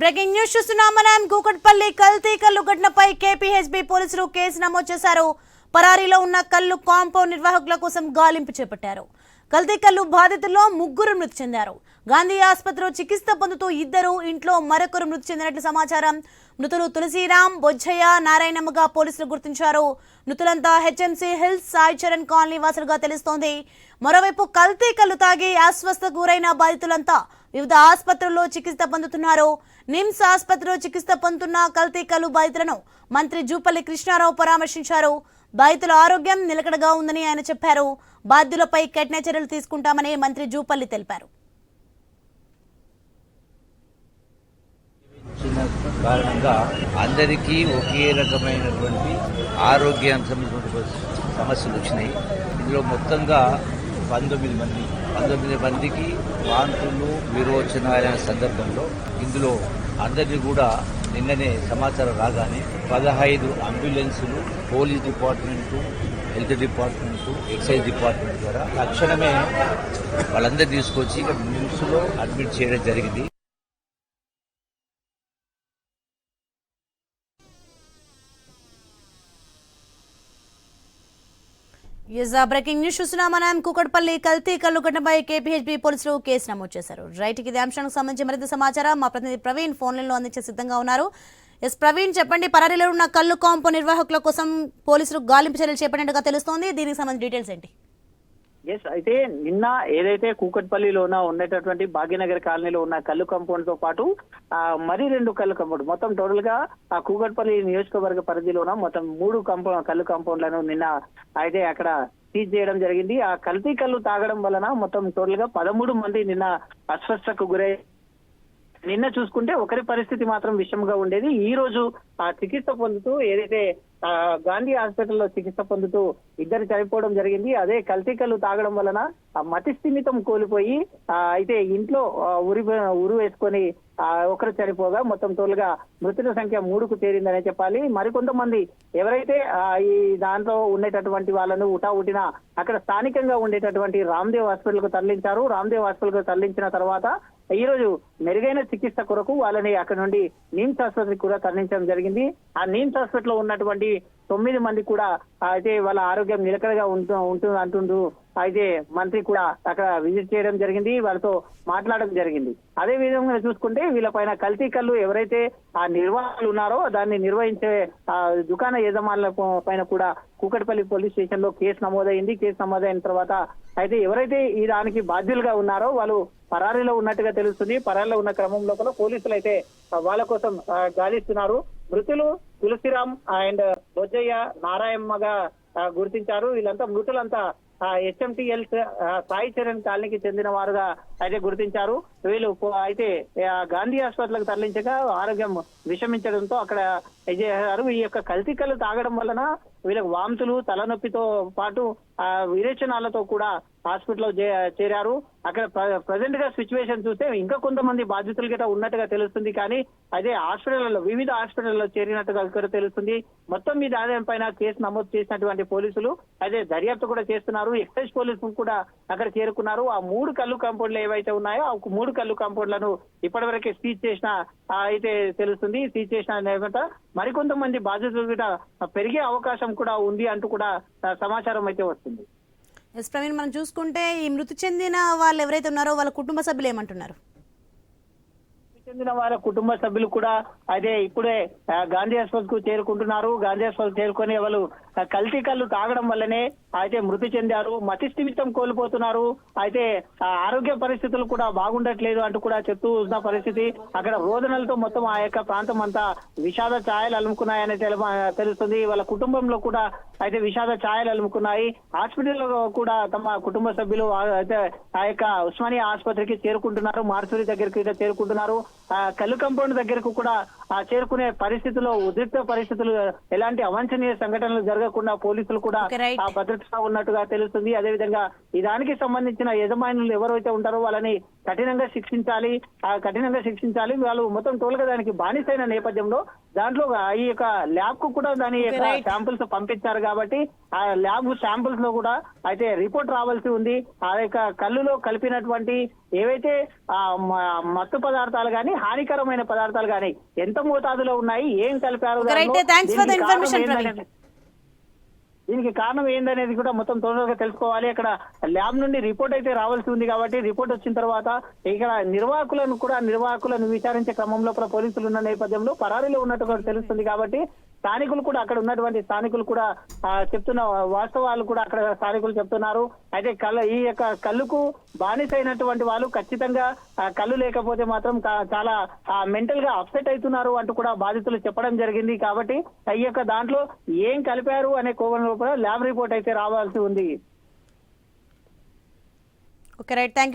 Breaking news చూస్తున్నాం మనం. కూకట్పల్లి కల్తీ కల్లు ఘటనపై కేపీహెచ్బీ పోలీసులు కేసు నమోదు చేశారు. పరారీలో ఉన్న కల్లు కాంపౌండ్ నిర్వాహకుల కోసం గాలింపు చేపట్టారు. కల్తీ కల్లు బాధితుల్లో 3 మృతి చెందారు. గాంధీ ఆసుపత్రిలో చికిత్స పొందుతూ 2, ఇంట్లో మరొకరు మృతి చెందినట్లు సమాచారం. మృతులు తులసిరామ్, బొజ్జయ్య, నారాయణమ్మగా పోలీసులు గుర్తించారు. మృతులంతా HMC hills Sai Charan colony వాసులుగా తెలుస్తోంది. మరోవైపు కల్తీ కల్లు తాగి అస్వస్థకు గురైన బాధితులంతా వివిధ ఆసుపత్రుల్లో చికిత్స పొందుతున్నారు. నిమ్స్ ఆసుపత్రిలో చికిత్స పొందుతున్న కల్తీ కల్లు బాధితులను మంత్రి జూపల్లి కృష్ణారావు పరామర్శించారు. బాధితుల ఆరోగ్యం నిలకడగా ఉందని ఆయన చెప్పారు. బాధ్యులపై కఠిన చర్యలు తీసుకుంటామని మంత్రి జూపల్లి తెలిపారు. కారణంగా అందరికీ ఒకే రకమైనటువంటి ఆరోగ్యానికి సమస్యలు వచ్చినాయి. ఇందులో మొత్తంగా 19 మందికి వాంతులు విరోచనాల సందర్భంలో ఇందులో అందరినీ కూడా నిన్ననే సమాచారం రాగానే 15 అంబులెన్సులు, police department, health department, excise department ద్వారా తక్షణమే వాళ్ళందరూ తీసుకొచ్చి ఇక్కడ నిమ్స్లో అడ్మిట్ చేయడం జరిగింది. బ్రేకింగ్ న్యూస్ చూస్తున్నాం మనం. కూకట్పల్లి కల్తీ కల్లు ఘటనపై కేపీహెచ్బీ పోలీసులు కేసు నమోదు చేశారు. రైట్, ఇదే అంశానికి సంబంధించి మరింత సమాచారం మా ప్రతినిధి ప్రవీణ్ ఫోన్ లైన్ లో అందించే సిద్ధంగా ఉన్నారు. ప్రవీణ్, చెప్పండి. పరారీలో ఉన్న కల్లు కాంపౌండ్ నిర్వాహకుల కోసం పోలీసులు గాలింపు చర్యలు చేపట్టినట్టుగా తెలుస్తోంది. దీనికి సంబంధించిన డీటెయిల్స్ ఏంటి? అయితే నిన్న ఏదైతే కూకట్పల్లిలోన ఉన్నటువంటి భాగ్యనగర్ కాలనీలో ఉన్న కల్లు కాంపౌండ్ తో పాటు మరి 2 కల్లు కాంపౌండ్, మొత్తం టోటల్ గా ఆ కూకట్పల్లి నియోజకవర్గ పరిధిలోన మొత్తం 3 కల్లు కాంపౌండ్లను నిన్న అయితే అక్కడ సీజ్ చేయడం జరిగింది. ఆ కల్తీ కల్లు తాగడం వలన మొత్తం టోటల్ గా 13 మంది నిన్న అస్వస్థకు గురై, నిన్న చూసుకుంటే ఒకరి పరిస్థితి మాత్రం విషమంగా ఉండేది. ఈ రోజు ఆ చికిత్స పొందుతూ ఏదైతే గాంధీ హాస్పిటల్లో చికిత్స పొందుతూ 2 చనిపోవడం జరిగింది. అదే కల్తీ కల్లు తాగడం వలన మతి స్థిమితం కోల్పోయి అయితే ఇంట్లో ఉరి వేసుకొని ఒకరు చనిపోగా మొత్తం తోలుగా మృతుల సంఖ్య 3కు చేరిందనే చెప్పాలి. మరికొంతమంది ఎవరైతే ఈ దాంట్లో ఉండేటటువంటి వాళ్ళను ఉటావుటిన అక్కడ స్థానికంగా ఉండేటటువంటి రామ్దేవ్ హాస్పిటల్ కు తరలించారు. రామ్దేవ్ హాస్పిటల్ కు తరలించిన తర్వాత ఈ రోజు మెరుగైన చికిత్స కొరకు వాళ్ళని అక్కడ నుండి నిమ్స్ ఆసుపత్రికి కూడా తరలించడం జరిగింది. ఆ నిమ్స్ హాస్పిటల్లో ఉన్నటువంటి 9 మంది కూడా అయితే వాళ్ళ ఆరోగ్యం నిలకడగా ఉంటుంది అంటుండ్రు. అయితే మంత్రి కూడా అక్కడ విజిట్ చేయడం జరిగింది, వాళ్ళతో మాట్లాడడం జరిగింది. అదే విధంగా చూసుకుంటే వీళ్ళపైన కల్తీ కల్లు ఎవరైతే ఆ నిర్వాహకులు ఉన్నారో దాన్ని నిర్వహించే దుకాణ యజమానుల పైన కూడా కూకట్పల్లి పోలీస్ స్టేషన్ లో కేసు నమోదైంది. కేసు నమోదైన తర్వాత అయితే ఎవరైతే ఈ దానికి బాధ్యులుగా ఉన్నారో వాళ్ళు పరారీలో ఉన్నట్టుగా తెలుస్తుంది. పరారీలో ఉన్న క్రమం లోపల పోలీసులు అయితే వాళ్ళ కోసం గాలిస్తున్నారు. మృతులు తులసిరామ్ అండ్ బొజ్జయ్య, నారాయణమ్మగా గుర్తించారు. వీళ్ళంతా మృతులంతా హెచ్ఎంటీఎల్స్ సాయి చరణ్ కాలనీకి చెందిన వారుగా అయితే గుర్తించారు. వీళ్ళు అయితే గాంధీ హాస్పిటల్కి తరలించగా ఆరోగ్యం విషమించడంతో అక్కడ చేశారు. ఈ యొక్క కల్తీ కల్లు తాగడం వలన వీళ్ళకి వాంతులు, తలనొప్పితో పాటు విరేచనాలతో కూడా హాస్పిటల్లో చేరారు. అక్కడ ప్రజెంట్ గా సిచ్యువేషన్ చూస్తే ఇంకా కొంతమంది బాధితులు గిట్ట ఉన్నట్టుగా తెలుస్తుంది. కానీ అదే హాస్పిటల్లో వివిధ హాస్పిటల్లో చేరినట్టుగా తెలుస్తుంది. మొత్తం మీద ఆదాయం పైన కేసు నమోదు చేసినటువంటి పోలీసులు అదే దర్యాప్తు కూడా చేస్తున్నారు. ఎక్సైజ్ పోలీసులు కూడా అక్కడ చేరుకున్నారు. ఆ 3 కల్లు కాంపౌండ్లు ఏవైతే ఉన్నాయో ఆ 3 కల్లు కాంపౌండ్లను ఇప్పటివరకే సీజ్ చేసిన అయితే తెలుస్తుంది. సీజ్ చేసిన మరికొంతమంది బాధితులు గిట్ట పెరిగే అవకాశం కూడా ఉంది అంటూ కూడా సమాచారం అయితే వస్తుంది. ప్రవీణ్, మనం చూసుకుంటే ఈ మృతి చెందిన వాళ్ళు ఎవరైతే ఉన్నారో వాళ్ళ కుటుంబ సభ్యులు ఏమంటున్నారు? చెందిన వారి కుటుంబ సభ్యులు కూడా అదే ఇప్పుడే గాంధీ హాస్పిటల్ కు చేరుకుంటున్నారు. గాంధీ హాస్పిటల్ చేరుకొని వాళ్ళు కల్తీ కల్లు తాగడం వల్లనే అయితే మృతి చెందారు, మతి స్థిమితం కోల్పోతున్నారు, అయితే ఆరోగ్య పరిస్థితులు కూడా బాగుండట్లేదు అంటూ కూడా చెప్తూ ఉన్న పరిస్థితి. అక్కడ రోదనలతో మొత్తం ఆ యొక్క ప్రాంతం అంతా విషాద ఛాయలు అలుముకున్నాయని తెలుస్తుంది. వాళ్ళ కుటుంబంలో కూడా అయితే విషాద ఛాయలు అలుముకున్నాయి. హాస్పిటల్లో కూడా తమ కుటుంబ సభ్యులు అయితే ఆ యొక్క ఉస్మానియా ఆసుపత్రికి చేరుకుంటున్నారు, మార్చురి దగ్గరికి చేరుకుంటున్నారు. కల్లు కాంపౌండ్ దగ్గరకు కూడా చేరుకునే పరిస్థితుల్లో ఉద్రిక్త పరిస్థితులు ఎలాంటి అవాంఛనీయ సంఘటనలు జరగకుండా పోలీసులు కూడా Okay, right. భద్రతగా ఉన్నట్టుగా తెలుస్తుంది. అదేవిధంగా ఈ దానికి సంబంధించిన యజమానులు ఎవరైతే ఉంటారో వాళ్ళని కఠినంగా శిక్షించాలి. వాళ్ళు మొత్తం టోల్గా దానికి బానిసైన నేపథ్యంలో దాంట్లో ఈ యొక్క ల్యాబ్ కు కూడా దాని యొక్క Okay, right. శాంపుల్స్ పంపించారు కాబట్టి ఆ ల్యాబ్ శాంపుల్స్ లో కూడా అయితే రిపోర్ట్ రావాల్సి ఉంది. ఆ యొక్క కళ్ళులో కలిపినటువంటి ఏవైతే మత్తు పదార్థాలు గాని హానికరమైన పదార్థాలు గాని ఎంత మోతాదులో ఉన్నాయి, ఏం కలిపారు, Okay, right. Thanks for the information, Praveen. దీనికి కారణం ఏందనేది కూడా మొత్తం తొందరగా తెలుసుకోవాలి. అక్కడ ల్యాబ్ నుండి రిపోర్ట్ అయితే రావాల్సి ఉంది కాబట్టి రిపోర్ట్ వచ్చిన తర్వాత ఇక్కడ నిర్వాహకులను విచారించే క్రమంలో కూడా పోలీసులు ఉన్న నేపథ్యంలో పరారీలో ఉన్నట్టుగా తెలుస్తుంది. కాబట్టి స్థానికులు కూడా అక్కడ ఉన్నటువంటి స్థానికులు కూడా చెప్తున్న వాస్తవాలు కూడా అక్కడ స్థానికులు చెప్తున్నారు. అయితే ఈ యొక్క కళ్ళుకు బానిసైనటువంటి వాళ్ళు ఖచ్చితంగా కళ్ళు లేకపోతే మాత్రం చాలా మెంటల్ గా అప్సెట్ అవుతున్నారు అంటూ కూడా బాధితులు చెప్పడం జరిగింది. కాబట్టి ఈ యొక్క దాంట్లో ఏం కలిపారు అనే కోణంలో కూడా ల్యాబ్ రిపోర్ట్ అయితే రావాల్సి ఉంది. Okay right, thank you.